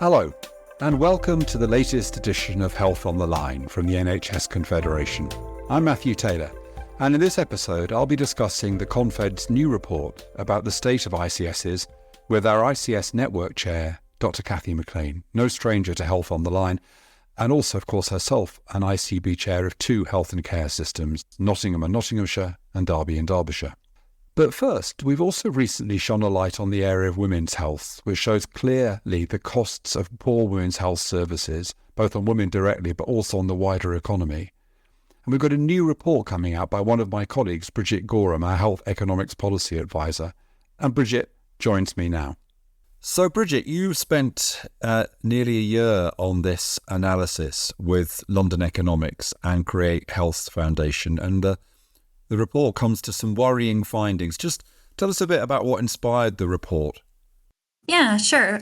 Hello, and welcome to the latest edition of Health on the Line from the NHS Confederation. I'm Matthew Taylor, and in this episode I'll be discussing the Confed's new report about the state of ICSs with our ICS Network Chair, Dr. Cathy McLean, no stranger to Health on the Line, and also, of course, herself an ICB Chair of two health and care systems, Nottingham and Nottinghamshire and Derby and Derbyshire. But first, we've also recently shone a light on the area of women's health, which shows clearly the costs of poor women's health services, both on women directly but also on the wider economy. And we've got a new report coming out by one of my colleagues, Bridget Gorham, our Health Economics Policy Advisor. And Bridget joins me now. So Bridget, you spent nearly a year on this analysis with London Economics and Create Health Foundation, and the report comes to some worrying findings. Just tell us a bit about what inspired the report. Yeah, sure.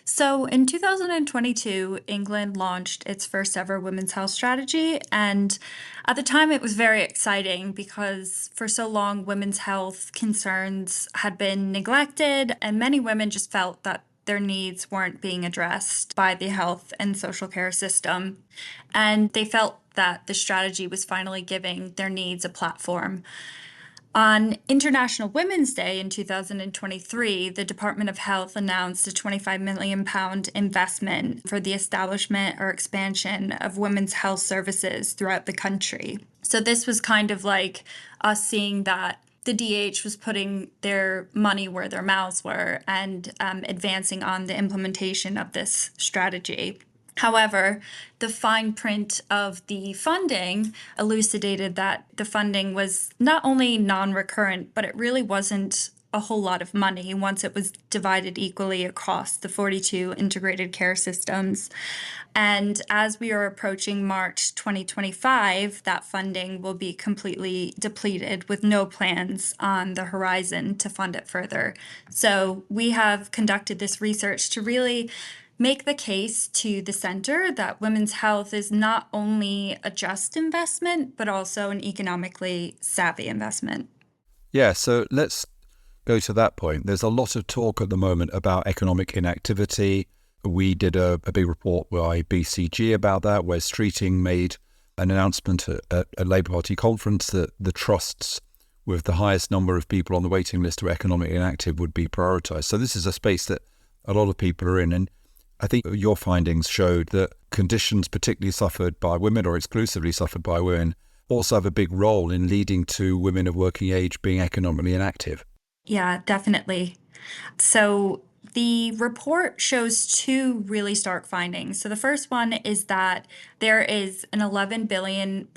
So in 2022, England launched its first ever women's health strategy. And at the time, it was very exciting because for so long, women's health concerns had been neglected, and many women just felt that their needs weren't being addressed by the health and social care system. And they felt that the strategy was finally giving their needs a platform. On International Women's Day in 2023, the Department of Health announced a £25 million investment for the establishment or expansion of women's health services throughout the country. So this was kind of like us seeing that the DH was putting their money where their mouths were and advancing on the implementation of this strategy. However, the fine print of the funding elucidated that the funding was not only non-recurrent, but it really wasn't a whole lot of money once it was divided equally across the 42 integrated care systems. And as we are approaching March 2025, that funding will be completely depleted with no plans on the horizon to fund it further. So we have conducted this research to really make the case to the center that women's health is not only a just investment, but also an economically savvy investment. Yeah, so let's go to that point. There's a lot of talk at the moment about economic inactivity. We did a big report by BCG about that, where Streeting made an announcement at a Labour Party conference that the trusts with the highest number of people on the waiting list who are economically inactive would be prioritised. So this is a space that a lot of people are in. And I think your findings showed that conditions particularly suffered by women or exclusively suffered by women also have a big role in leading to women of working age being economically inactive. Yeah, definitely. So the report shows two really stark findings. So the first one is that there is an £11 billion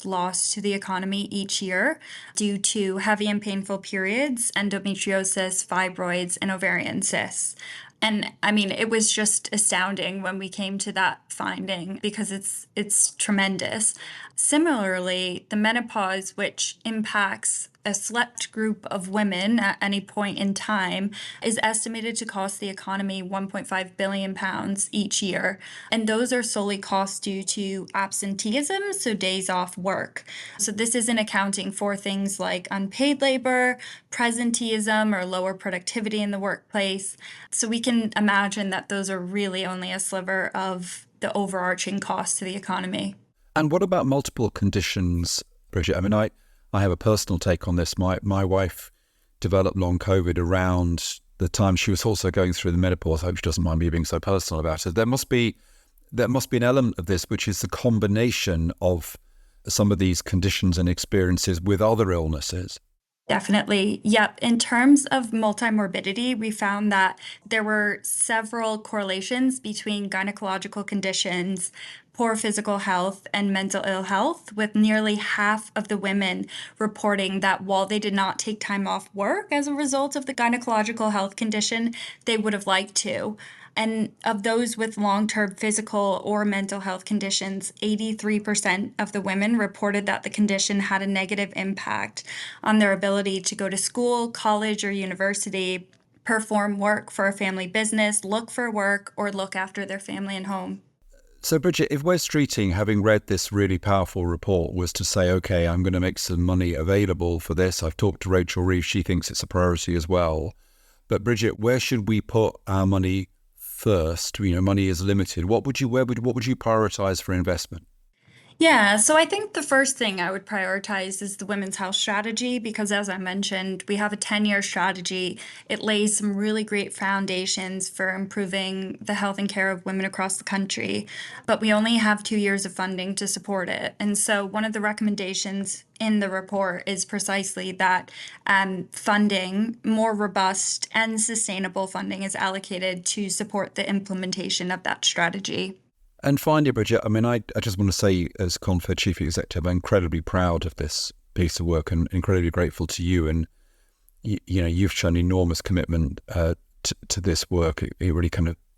loss to the economy each year due to heavy and painful periods, endometriosis, fibroids, and ovarian cysts. And I mean, it was just astounding when we came to that finding because it's tremendous. Similarly, the menopause, which impacts a select group of women at any point in time, is estimated to cost the economy £1.5 billion each year. And those are solely costs due to absenteeism, so days off work. So this isn't accounting for things like unpaid labor, presenteeism, or lower productivity in the workplace. So we can imagine that those are really only a sliver of the overarching cost to the economy. And what about multiple conditions, Bridget? I mean, I have a personal take on this. My wife developed long COVID around the time she was also going through the menopause. I hope she doesn't mind me being so personal about it. There must be an element of this, which is the combination of some of these conditions and experiences with other illnesses. Definitely. Yep. In terms of multimorbidity, we found that there were several correlations between gynecological conditions, poor physical health, and mental ill health, with nearly half of the women reporting that while they did not take time off work as a result of the gynecological health condition, they would have liked to. And of those with long-term physical or mental health conditions, 83% of the women reported that the condition had a negative impact on their ability to go to school, college, or university, perform work for a family business, look for work, or look after their family and home. So, Bridget, if Wes Streeting, having read this really powerful report, was to say, OK, I'm going to make some money available for this. I've talked to Rachel Reeves. She thinks it's a priority as well. But, Bridget, where should we put our money first? Money is limited. What would you prioritize for investment? Yeah, so I think the first thing I would prioritize is the women's health strategy because, as I mentioned, we have a 10-year strategy. It lays some really great foundations for improving the health and care of women across the country, but we only have 2 years of funding to support it. And so, one of the recommendations in the report is precisely that funding, more robust and sustainable funding, is allocated to support the implementation of that strategy. And finally, Bridget, I just want to say, as Confed Chief Executive, I'm incredibly proud of this piece of work and incredibly grateful to you. And, you've shown enormous commitment to this work. It really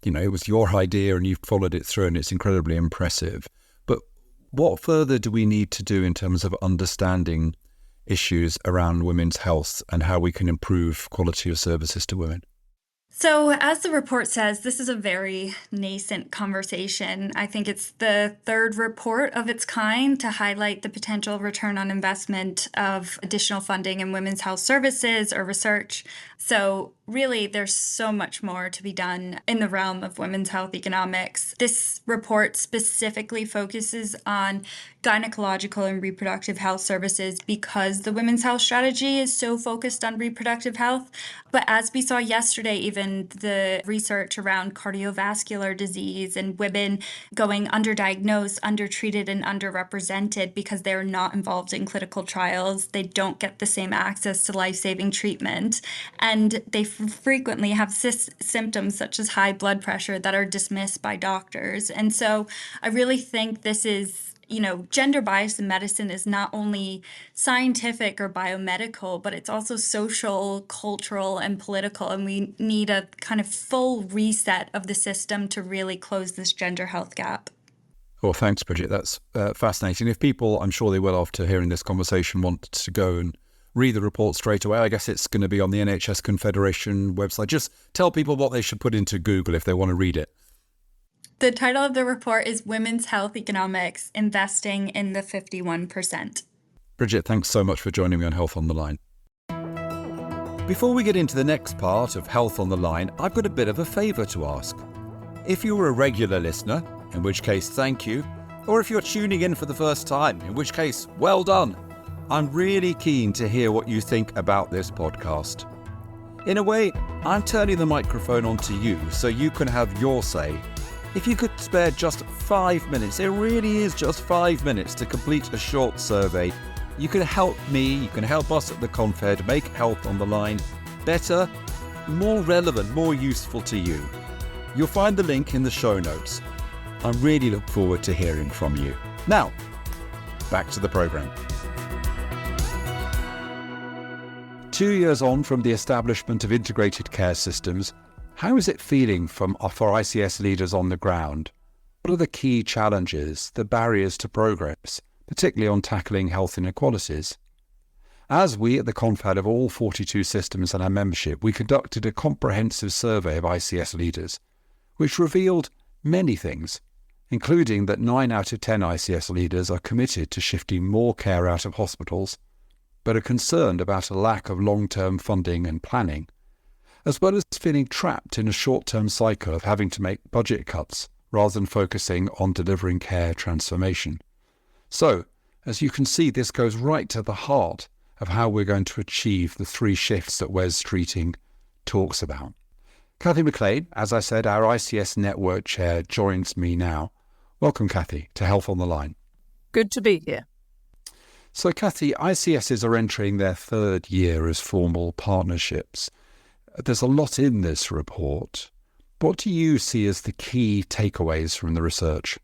it was your idea and you've followed it through, and it's incredibly impressive. But what further do we need to do in terms of understanding issues around women's health and how we can improve quality of services to women? So, as the report says, this is a very nascent conversation. I think it's the third report of its kind to highlight the potential return on investment of additional funding in women's health services or research. So, really, there's so much more to be done in the realm of women's health economics. This report specifically focuses on gynecological and reproductive health services because the women's health strategy is so focused on reproductive health. But as we saw yesterday, even the research around cardiovascular disease and women going underdiagnosed, undertreated, and underrepresented because they're not involved in clinical trials, they don't get the same access to life-saving treatment. And they frequently have symptoms such as high blood pressure that are dismissed by doctors. And so I really think this is, gender bias in medicine is not only scientific or biomedical, but it's also social, cultural, and political. And we need a kind of full reset of the system to really close this gender health gap. Well, thanks, Bridget. That's fascinating. If people, I'm sure they will, after hearing this conversation, want to go and read the report straight away, I guess it's going to be on the NHS Confederation website. Just tell people what they should put into Google if they want to read it. The title of the report is Women's Health Economics, Investing in the 51%. Bridget, thanks so much for joining me on Health on the Line. Before we get into the next part of Health on the Line, I've got a bit of a favour to ask. If you're a regular listener, in which case thank you, or if you're tuning in for the first time, in which case well done, I'm really keen to hear what you think about this podcast. In a way, I'm turning the microphone onto you so you can have your say. If you could spare just 5 minutes, it really is just 5 minutes to complete a short survey, you can help me, you can help us at the Confed make Health on the Line better, more relevant, more useful to you. You'll find the link in the show notes. I really look forward to hearing from you. Now, back to the programme. 2 years on from the establishment of integrated care systems, how is it feeling for ICS leaders on the ground? What are the key challenges, the barriers to progress, particularly on tackling health inequalities? As we at the Confed of all 42 systems and our membership, we conducted a comprehensive survey of ICS leaders, which revealed many things, including that 9 out of 10 ICS leaders are committed to shifting more care out of hospitals, but are concerned about a lack of long-term funding and planning, as well as feeling trapped in a short-term cycle of having to make budget cuts rather than focusing on delivering care transformation. So, as you can see, this goes right to the heart of how we're going to achieve the 3 shifts that Wes Streeting talks about. Kathy McLean, as I said, our ICS Network Chair, joins me now. Welcome, Kathy, to Health on the Line. Good to be here. So, Kathy, ICSs are entering their 3rd year as formal partnerships. There's a lot in this report. What do you see as the key takeaways from the research?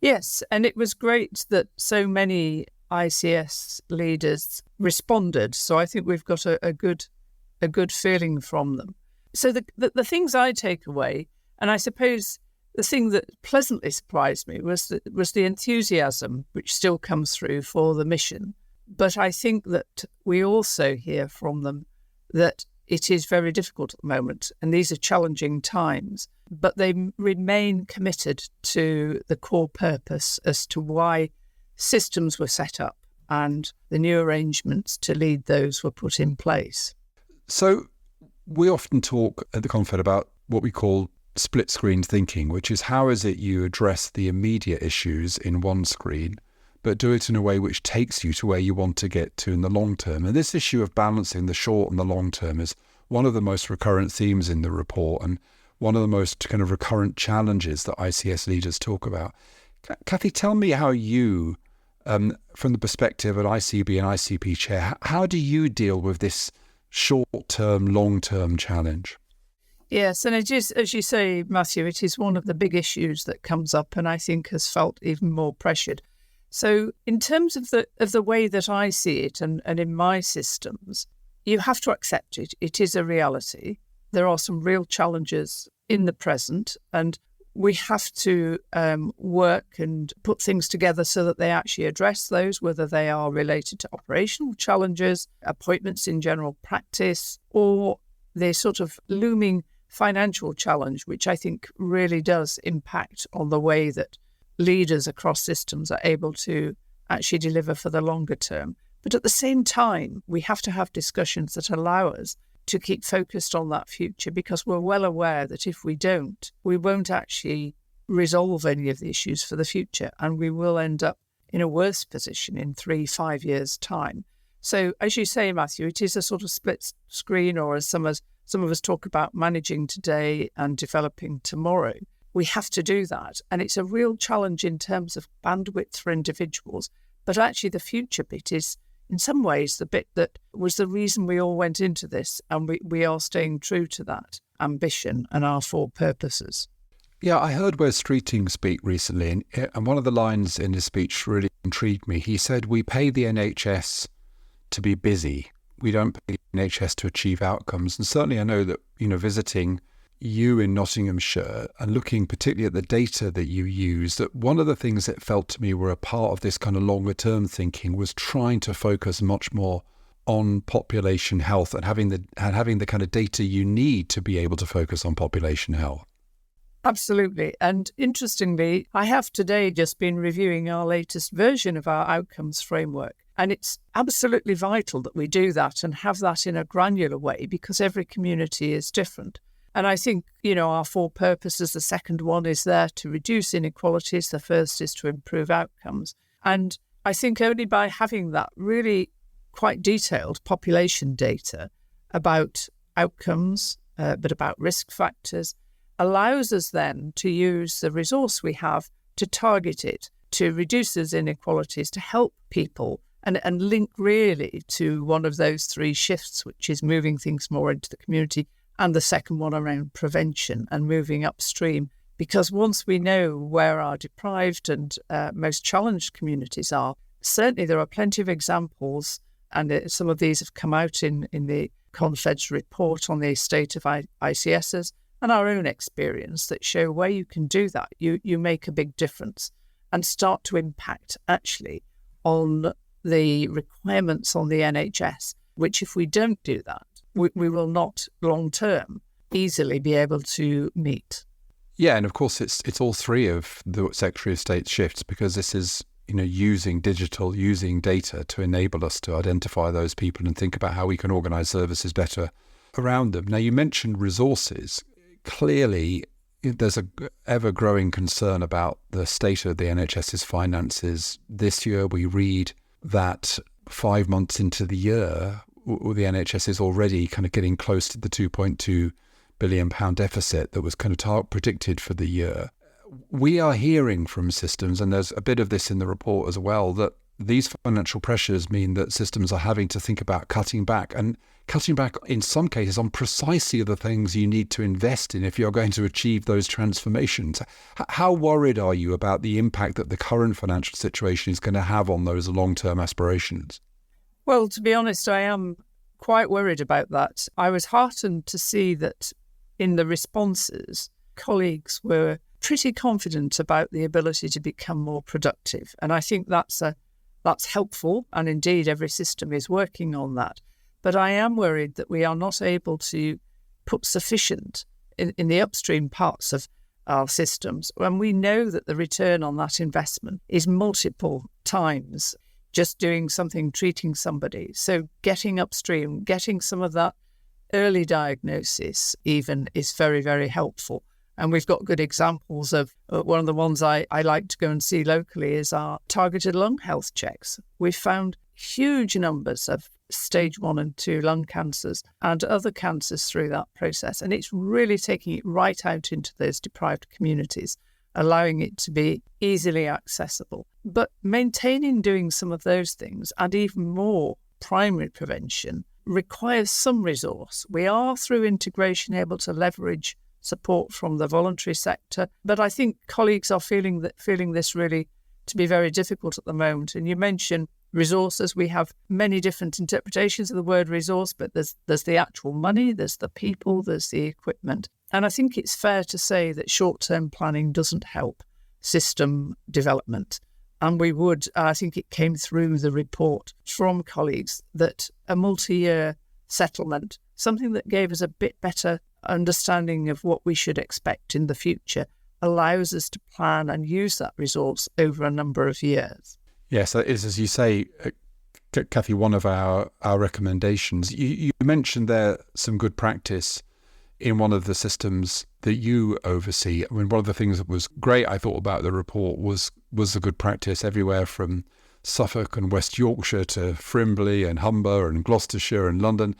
Yes, and it was great that so many ICS leaders responded. So I think we've got a good feeling from them. So the things I take away, and I suppose the thing that pleasantly surprised me was the enthusiasm which still comes through for the mission. But I think that we also hear from them that it is very difficult at the moment, and these are challenging times, but they remain committed to the core purpose as to why systems were set up and the new arrangements to lead those were put in place. So we often talk at the Confed about what we call split screen thinking, which is how is it you address the immediate issues in one screen, but do it in a way which takes you to where you want to get to in the long term. And this issue of balancing the short and the long term is one of the most recurrent themes in the report and one of the most kind of recurrent challenges that ICS leaders talk about. Kathy, tell me how you, from the perspective of an ICB and ICP chair, how do you deal with this short-term, long-term challenge? Yes, and it is, as you say, Matthew, it is one of the big issues that comes up and I think has felt even more pressured. So in terms of the way that I see it and in my systems, you have to accept it. It is a reality. There are some real challenges in the present and we have to work and put things together so that they actually address those, whether they are related to operational challenges, appointments in general practice, or the sort of looming financial challenge, which I think really does impact on the way that leaders across systems are able to actually deliver for the longer term. But at the same time, we have to have discussions that allow us to keep focused on that future, because we're well aware that if we don't, we won't actually resolve any of the issues for the future, and we will end up in a worse position in 3-5 years' time. So, as you say, Matthew, it is a sort of split screen, or as some of us talk about, managing today and developing tomorrow. We have to do that, and it's a real challenge in terms of bandwidth for individuals. But actually, the future bit is, in some ways, the bit that was the reason we all went into this, and we are staying true to that ambition and our 4 purposes. Yeah, I heard Wes Streeting speak recently, and one of the lines in his speech really intrigued me. He said, we pay the NHS to be busy. We don't pay the NHS to achieve outcomes. And certainly I know that, visiting you in Nottinghamshire and looking particularly at the data that you use, that one of the things that felt to me were a part of this kind of longer term thinking was trying to focus much more on population health and having the kind of data you need to be able to focus on population health. Absolutely. And interestingly, I have today just been reviewing our latest version of our outcomes framework. And it's absolutely vital that we do that and have that in a granular way, because every community is different. And I think, our 4 purposes, the second one is there to reduce inequalities. The first is to improve outcomes. And I think only by having that really quite detailed population data about outcomes, but about risk factors, allows us then to use the resource we have to target it, to reduce those inequalities, to help people and link really to one of those 3 shifts, which is moving things more into the community, and the second one around prevention and moving upstream. Because once we know where our deprived and most challenged communities are, certainly there are plenty of examples, and some of these have come out in the Confed's report on the state of ICSs and our own experience, that show where you can do that, you make a big difference and start to impact actually on the requirements on the NHS, which if we don't do that, we will not long-term easily be able to meet. Yeah, and of course it's all 3 of the Secretary of State's shifts, because this is, using digital, using data to enable us to identify those people and think about how we can organise services better around them. Now, you mentioned resources. Clearly, there's a ever-growing concern about the state of the NHS's finances. This year, we read that 5 months into the year, the NHS is already kind of getting close to the £2.2 billion deficit that was kind of predicted for the year. We are hearing from systems, and there's a bit of this in the report as well, that these financial pressures mean that systems are having to think about cutting back in some cases on precisely the things you need to invest in if you're going to achieve those transformations. How worried are you about the impact that the current financial situation is going to have on those long-term aspirations? Well, to be honest, I am quite worried about that. I was heartened to see that in the responses, colleagues were pretty confident about the ability to become more productive. And I think that's helpful. And indeed, every system is working on that. But I am worried that we are not able to put sufficient in the upstream parts of our systems. And we know that the return on that investment is multiple times just doing something, treating somebody. So getting upstream, getting some of that early diagnosis even is very, very helpful. And we've got good examples of one of the ones I like to go and see locally is our targeted lung health checks. We've found huge numbers of stage 1 and 2 lung cancers and other cancers through that process. And it's really taking it right out into those deprived communities, allowing it to be easily accessible. But maintaining doing some of those things and even more primary prevention requires some resource. We are, through integration, able to leverage support from the voluntary sector, but I think colleagues are feeling this really to be very difficult at the moment. And you mentioned resources. We have many different interpretations of the word resource, but there's the actual money, there's the people, there's the equipment. And I think it's fair to say that short-term planning doesn't help system development. And I think it came through the report from colleagues, that a multi-year settlement, something that gave us a bit better understanding of what we should expect in the future, allows us to plan and use that resource over a number of years. Yes, that is, as you say, Kathy, one of our recommendations. You mentioned there some good practice in one of the systems that you oversee. I mean, one of the things that was great, I thought, about the report was the good practice everywhere from Suffolk and West Yorkshire to Frimley and Humber and Gloucestershire and London.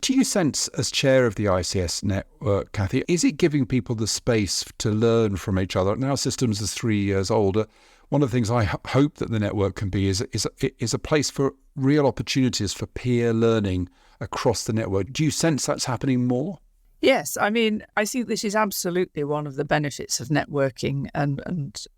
Do you sense, as chair of the ICS network, Kathy, is it giving people the space to learn from each other? Now systems is 3 years older. One of the things I hope that the network can be is a place for real opportunities for peer learning across the network. Do you sense that's happening more? Yes, I mean, I think this is absolutely one of the benefits of networking and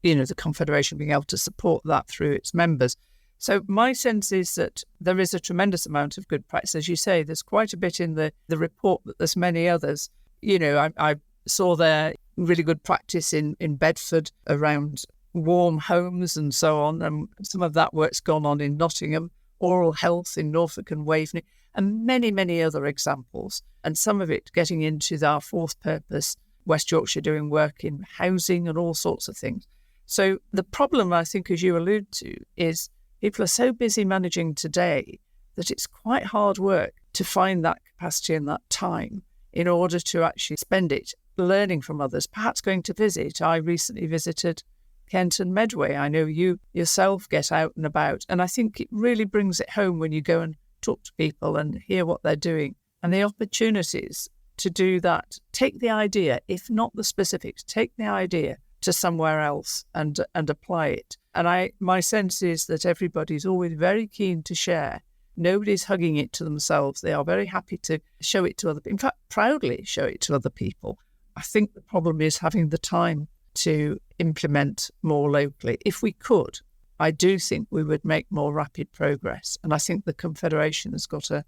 the Confederation being able to support that through its members. So my sense is that there is a tremendous amount of good practice. As you say, there's quite a bit in the report, but there's many others. I saw there really good practice in Bedford around warm homes and so on. And some of that work's gone on in Nottingham, oral health in Norfolk and Waveney, and many, many other examples. And some of it getting into our fourth purpose, West Yorkshire doing work in housing and all sorts of things. So the problem, I think, as you allude to, is people are so busy managing today that it's quite hard work to find that capacity and that time in order to actually spend it learning from others, perhaps going to visit. I recently visited Kent and Medway. I know you yourself get out and about, and I think it really brings it home when you go and talk to people and hear what they're doing, and the opportunities to do that. Take the idea, if not the specifics, take the idea to somewhere else and apply it. And my sense is that everybody's always very keen to share. Nobody's hugging it to themselves. They are very happy to show it to other people. In fact, proudly show it to other people. I think the problem is having the time to implement more locally. If we could, I do think we would make more rapid progress. And I think the Confederation has got a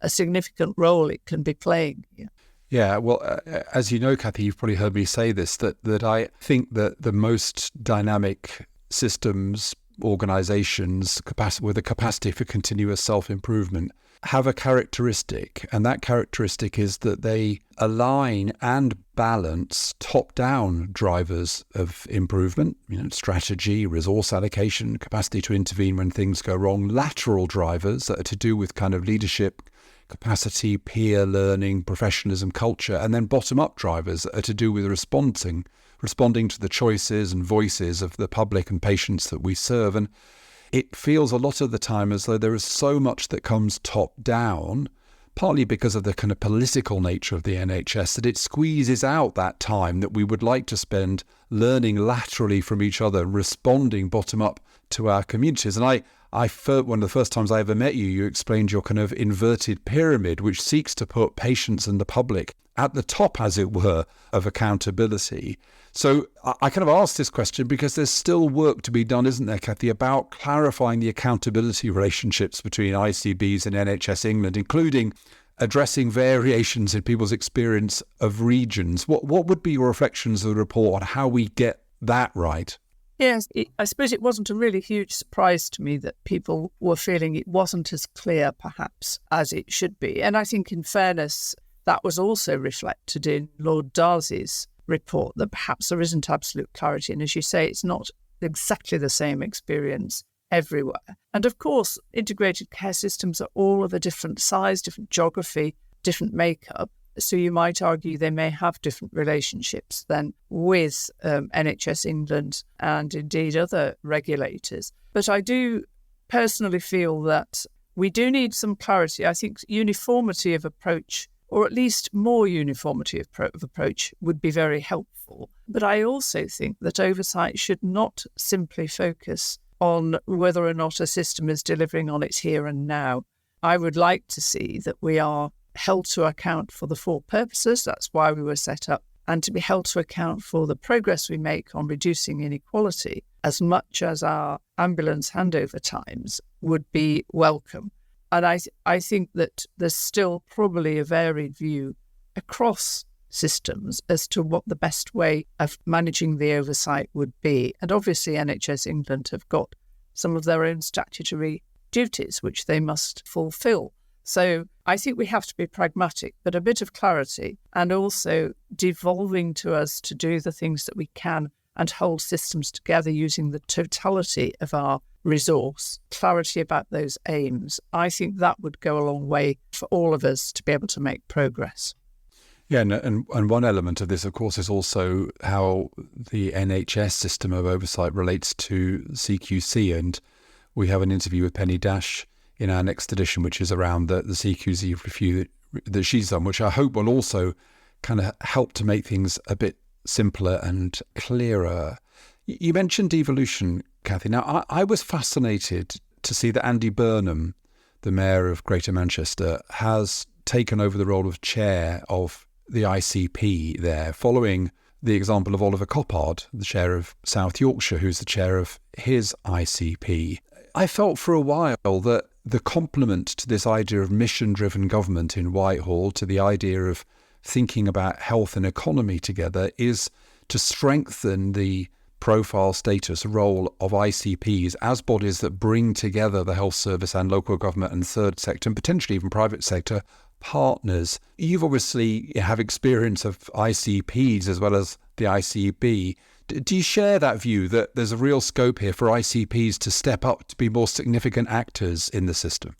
significant role it can be playing here. Yeah, well, as you know, Kathy, you've probably heard me say this, that I think that the most dynamic systems, organisations with a capacity for continuous self-improvement have a characteristic, and that characteristic is that they align and balance top-down drivers of improvement, strategy, resource allocation, capacity to intervene when things go wrong, lateral drivers that are to do with kind of leadership, capacity, peer learning, professionalism, culture, and then bottom-up drivers that are to do with responding to the choices and voices of the public and patients that we serve. And it feels a lot of the time as though there is so much that comes top-down, partly because of the kind of political nature of the NHS, that it squeezes out that time that we would like to spend learning laterally from each other, responding bottom-up to our communities. And one of the first times I ever met you, you explained your kind of inverted pyramid, which seeks to put patients and the public at the top, as it were, of accountability. So I kind of asked this question because there's still work to be done, isn't there, Kathy, about clarifying the accountability relationships between ICBs and NHS England, including addressing variations in people's experience of regions. What would be your reflections of the report on how we get that right? Yes, I suppose it wasn't a really huge surprise to me that people were feeling it wasn't as clear, perhaps, as it should be. And I think, in fairness, that was also reflected in Lord Darcy's report, that perhaps there isn't absolute clarity. And as you say, it's not exactly the same experience everywhere. And of course, integrated care systems are all of a different size, different geography, different makeup. So you might argue they may have different relationships then with NHS England and indeed other regulators. But I do personally feel that we do need some clarity. I think uniformity of approach, or at least more uniformity of approach, would be very helpful. But I also think that oversight should not simply focus on whether or not a system is delivering on its here and now. I would like to see that we are held to account for the four purposes. That's why we were set up, and to be held to account for the progress we make on reducing inequality as much as our ambulance handover times would be welcome. And I think that there's still probably a varied view across systems as to what the best way of managing the oversight would be. And obviously NHS England have got some of their own statutory duties which they must fulfil. So I think we have to be pragmatic, but a bit of clarity, and also devolving to us to do the things that we can and hold systems together using the totality of our resource, clarity about those aims. I think that would go a long way for all of us to be able to make progress. Yeah, and one element of this, of course, is also how the NHS system of oversight relates to CQC. And we have an interview with Penny Dash in our next edition, which is around the CQC review that she's done, which I hope will also kind of help to make things a bit simpler and clearer. You mentioned devolution, Cathy. Now, I was fascinated to see that Andy Burnham, the Mayor of Greater Manchester, has taken over the role of chair of the ICP there, following the example of Oliver Coppard, the chair of South Yorkshire, who's the chair of his ICP. I felt for a while that the complement to this idea of mission-driven government in Whitehall, to the idea of thinking about health and economy together, is to strengthen the profile, status, role of ICPs as bodies that bring together the health service and local government and third sector, and potentially even private sector partners. You've obviously have experience of ICPs as well as the ICB. Do you share that view that there's a real scope here for ICPs to step up to be more significant actors in the system?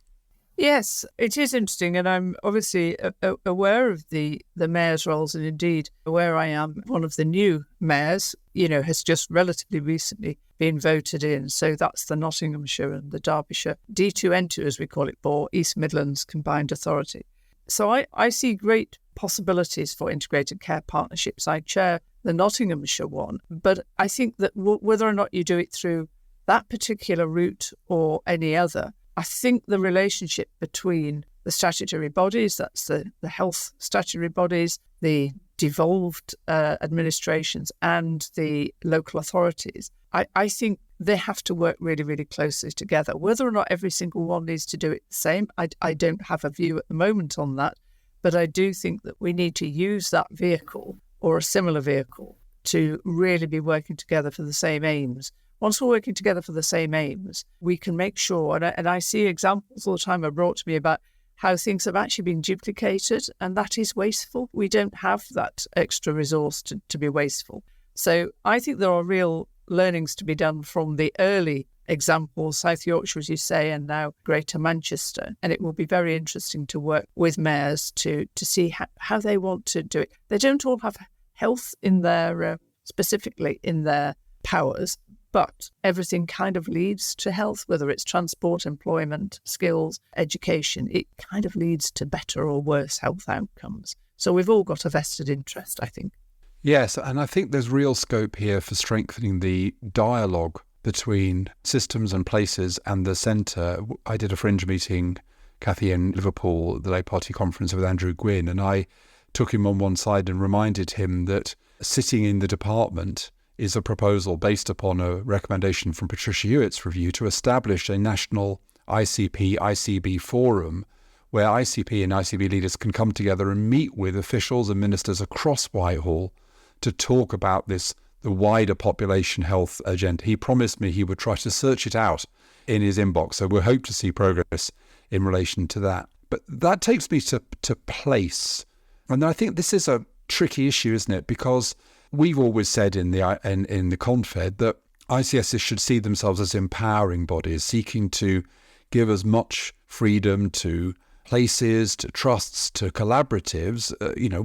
Yes, it is interesting, and I'm obviously aware of the mayor's roles, and indeed where I am, one of the new mayors, has just relatively recently been voted in. So that's the Nottinghamshire and the Derbyshire D2N2, as we call it, or East Midlands Combined Authority. So I see great possibilities for integrated care partnerships. I chair the Nottinghamshire one, but I think that whether or not you do it through that particular route or any other, I think the relationship between the statutory bodies, that's the health statutory bodies, the devolved administrations and the local authorities, I think they have to work really, really closely together. Whether or not every single one needs to do it the same, I don't have a view at the moment on that, but I do think that we need to use that vehicle or a similar vehicle to really be working together for the same aims. Once we're working together for the same aims, we can make sure, and I see examples all the time are brought to me about how things have actually been duplicated, and that is wasteful. We don't have that extra resource to be wasteful. So I think there are real learnings to be done from the early examples, South Yorkshire, as you say, and now Greater Manchester. And it will be very interesting to work with mayors to see how they want to do it. They don't all have health in their, specifically in their powers, but everything kind of leads to health, whether it's transport, employment, skills, education. It kind of leads to better or worse health outcomes. So we've all got a vested interest, I think. Yes, and I think there's real scope here for strengthening the dialogue between systems and places and the centre. I did a fringe meeting, Cathy, in Liverpool, the Labour Party conference with Andrew Gwynn, and I took him on one side and reminded him that sitting in the department is a proposal based upon a recommendation from Patricia Hewitt's review to establish a national ICP-ICB forum where ICP and ICB leaders can come together and meet with officials and ministers across Whitehall to talk about the wider population health agenda. He promised me he would try to search it out in his inbox, so we'll hope to see progress in relation to that. But that takes me to place. And I think this is a tricky issue, isn't it? Because we've always said in the Confed that ICSs should see themselves as empowering bodies, seeking to give as much freedom to places to trusts to collaboratives,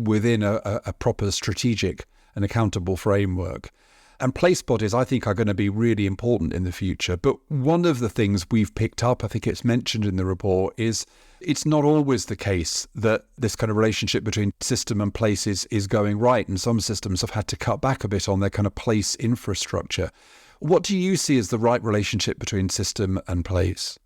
within a proper strategic and accountable framework. And place bodies, I think, are going to be really important in the future. But one of the things we've picked up, I think it's mentioned in the report, is it's not always the case that this kind of relationship between system and place is going right. And some systems have had to cut back a bit on their kind of place infrastructure. What do you see as the right relationship between system and place?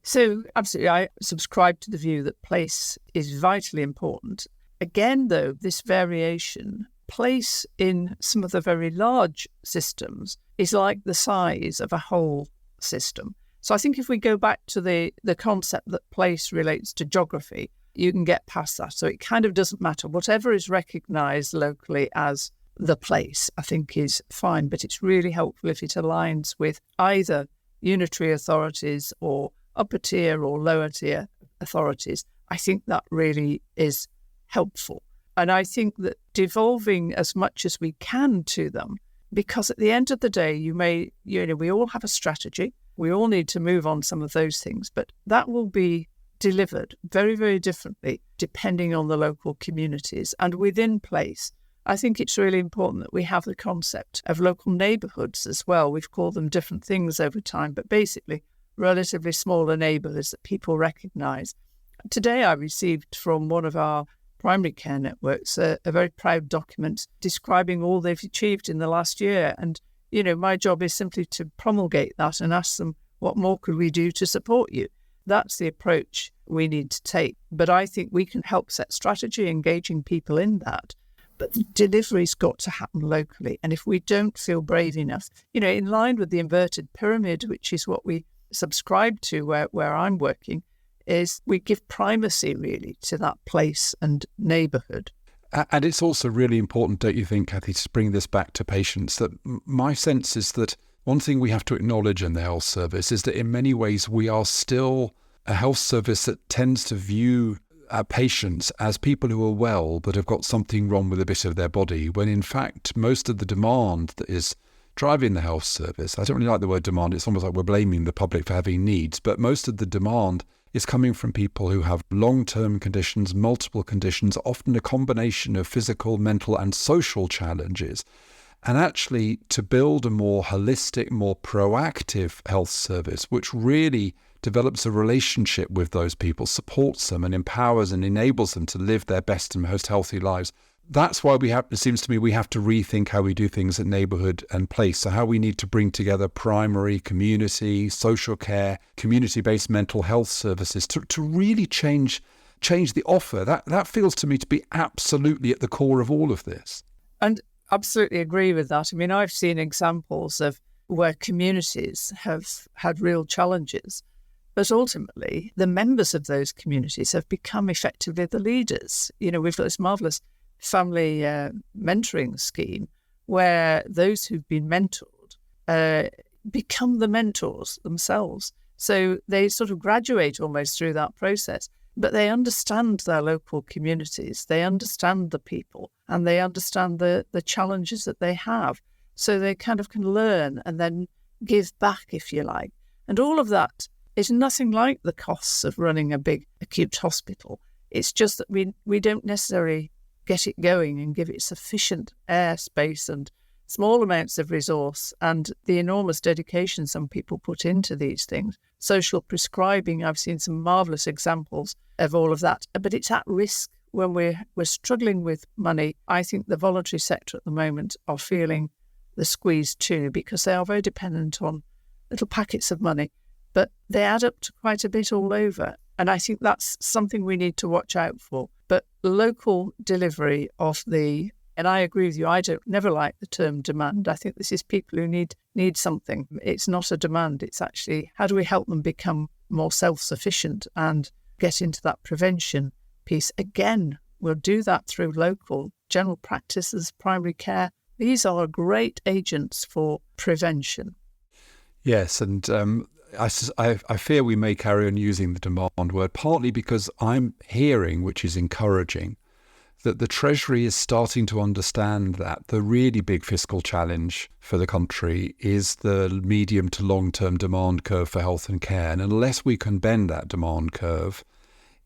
So absolutely, I subscribe to the view that place is vitally important. Again, though, this variation, place in some of the very large systems is like the size of a whole system. So I think if we go back to the concept that place relates to geography, you can get past that. So it kind of doesn't matter. Whatever is recognised locally as the place, I think is fine. But it's really helpful if it aligns with either unitary authorities or upper tier or lower tier authorities. I think that really is helpful. And I think that devolving as much as we can to them, because at the end of the day, we all have a strategy. We all need to move on some of those things, but that will be delivered very, very differently depending on the local communities. And within place, I think it's really important that we have the concept of local neighbourhoods as well. We've called them different things over time, but basically relatively smaller neighbourhoods that people recognise. Today I received from one of our primary care networks a very proud document describing all they've achieved in the last year. And, my job is simply to promulgate that and ask them, what more could we do to support you? That's the approach we need to take. But I think we can help set strategy, engaging people in that. But the delivery's got to happen locally. And if we don't feel brave enough, in line with the inverted pyramid, which is what we subscribe to where I'm working, is we give primacy really to that place and neighbourhood. And it's also really important, don't you think, Kathy, to bring this back to patients, that my sense is that one thing we have to acknowledge in the health service is that in many ways we are still a health service that tends to view our patients as people who are well but have got something wrong with a bit of their body, when in fact most of the demand that is driving the health service, I don't really like the word demand, it's almost like we're blaming the public for having needs, but most of the demand is coming from people who have long-term conditions, multiple conditions, often a combination of physical, mental and social challenges. And actually to build a more holistic, more proactive health service, which really develops a relationship with those people, supports them and empowers and enables them to live their best and most healthy lives. That's why it seems to me we have to rethink how we do things at neighbourhood and place. So how we need to bring together primary, community, social care, community-based mental health services to really change the offer. That feels to me to be absolutely at the core of all of this. And absolutely agree with that. I mean, I've seen examples of where communities have had real challenges, but ultimately the members of those communities have become effectively the leaders. We've got this marvellous family mentoring scheme where those who've been mentored become the mentors themselves. So they sort of graduate almost through that process, but they understand their local communities, they understand the people, and they understand the challenges that they have. So they kind of can learn and then give back, if you like. And all of that is nothing like the costs of running a big acute hospital. It's just that we don't necessarily get it going and give it sufficient airspace and small amounts of resource and the enormous dedication some people put into these things. Social prescribing, I've seen some marvellous examples of all of that, but it's at risk when we're struggling with money. I think the voluntary sector at the moment are feeling the squeeze too, because they are very dependent on little packets of money, but they add up to quite a bit all over. And I think that's something we need to watch out for. But local delivery of and I agree with you, I never like the term demand. I think this is people who need something. It's not a demand. It's actually, how do we help them become more self-sufficient and get into that prevention piece? Again, we'll do that through local general practices, primary care. These are great agents for prevention. Yes, and I fear we may carry on using the demand word, partly because I'm hearing, which is encouraging, that the Treasury is starting to understand that the really big fiscal challenge for the country is the medium to long-term demand curve for health and care. And unless we can bend that demand curve,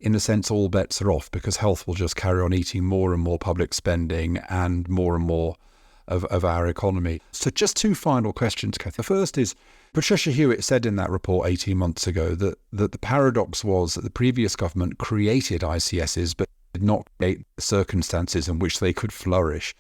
in a sense, all bets are off because health will just carry on eating more and more public spending and more of our economy. So just two final questions, Kathy. The first is, Patricia Hewitt said in that report 18 months ago that the paradox was that the previous government created ICSs but did not create the circumstances in which they could flourish.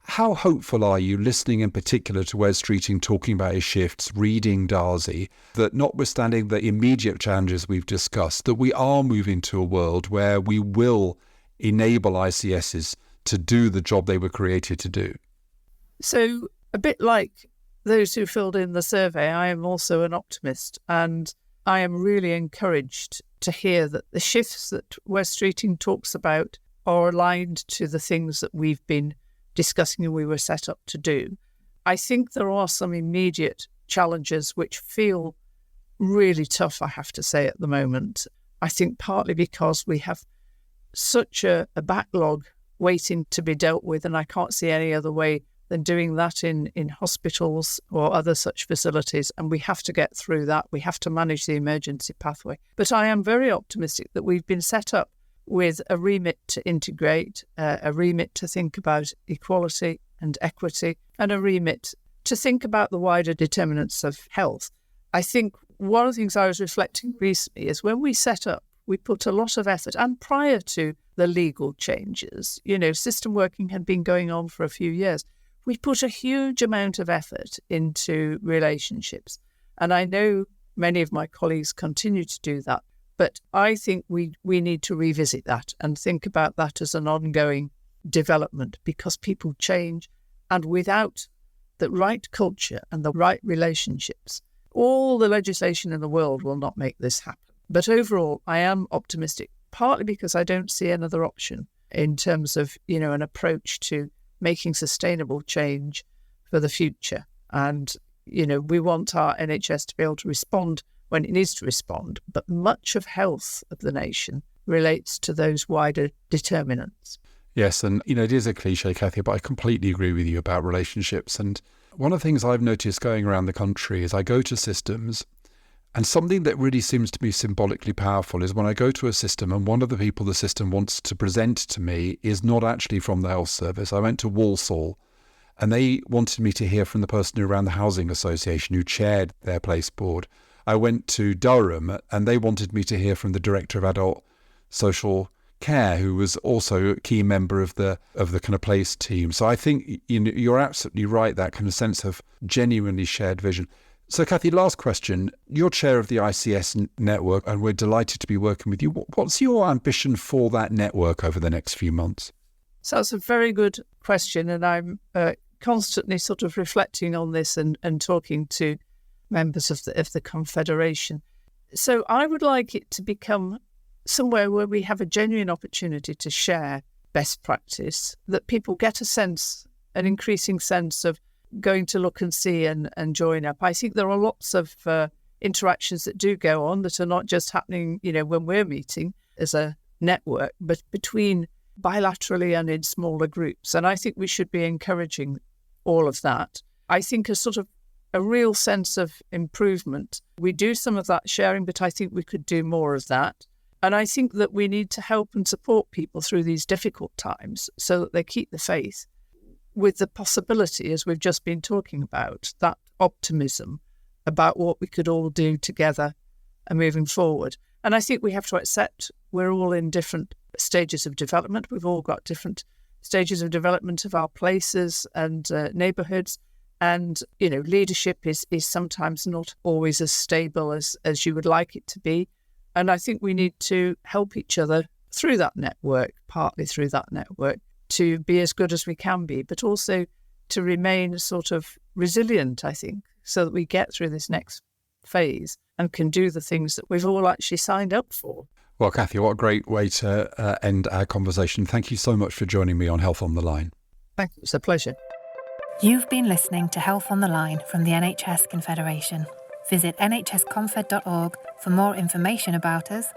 How hopeful are you, listening in particular to Wes Streeting talking about his shifts, reading Darzi, that notwithstanding the immediate challenges we've discussed, that we are moving to a world where we will enable ICSs to do the job they were created to do? So, a bit like those who filled in the survey, I am also an optimist, and I am really encouraged to hear that the shifts that Wes Streeting talks about are aligned to the things that we've been discussing and we were set up to do. I think there are some immediate challenges which feel really tough, I have to say, at the moment. I think partly because we have such a backlog waiting to be dealt with, and I can't see any other way than doing that in hospitals or other such facilities, and we have to get through that. We have to manage the emergency pathway. But I am very optimistic that we've been set up with a remit to integrate, a remit to think about equality and equity, and a remit to think about the wider determinants of health. I think one of the things I was reflecting recently is when we set up, we put a lot of effort, and prior to the legal changes, system working had been going on for a few years. We put a huge amount of effort into relationships. And I know many of my colleagues continue to do that. But I think we need to revisit that and think about that as an ongoing development, because people change, and without the right culture and the right relationships, all the legislation in the world will not make this happen. But overall, I am optimistic, partly because I don't see another option in terms of, an approach to making sustainable change for the future. And, we want our NHS to be able to respond when it needs to respond, but much of health of the nation relates to those wider determinants. Yes, and it is a cliche, Kathy, but I completely agree with you about relationships. And one of the things I've noticed going around the country is I go to systems, and something that really seems to be symbolically powerful is when I go to a system and one of the people the system wants to present to me is not actually from the health service. I went to Walsall, and they wanted me to hear from the person who ran the Housing Association, who chaired their place board. I went to Durham, and they wanted me to hear from the Director of Adult Social Care, who was also a key member of the kind of place team. So I think you're absolutely right, that kind of sense of genuinely shared vision. So Kathy, last question. You're chair of the ICS network, and we're delighted to be working with you. What's your ambition for that network over the next few months? So that's a very good question, and I'm constantly sort of reflecting on this and talking to members of the Confederation. So I would like it to become somewhere where we have a genuine opportunity to share best practice, that people get an increasing sense of going to look and see and join up. I think there are lots of interactions that do go on that are not just happening, when we're meeting as a network, but between bilaterally and in smaller groups. And I think we should be encouraging all of that. I think a real sense of improvement. We do some of that sharing, but I think we could do more of that. And I think that we need to help and support people through these difficult times so that they keep the faith, with the possibility, as we've just been talking about, that optimism about what we could all do together and moving forward. And I think we have to accept we're all in different stages of development. We've all got different stages of development of our places and neighbourhoods. And, leadership is sometimes not always as stable as you would like it to be. And I think we need to help each other through that network, partly through that network, to be as good as we can be, but also to remain sort of resilient, I think, so that we get through this next phase and can do the things that we've all actually signed up for. Well, Kathy, what a great way to end our conversation. Thank you so much for joining me on Health on the Line. Thank you. It's a pleasure. You've been listening to Health on the Line from the NHS Confederation. Visit nhsconfed.org for more information about us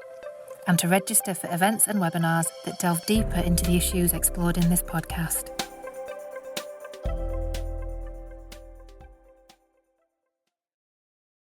and to register for events and webinars that delve deeper into the issues explored in this podcast.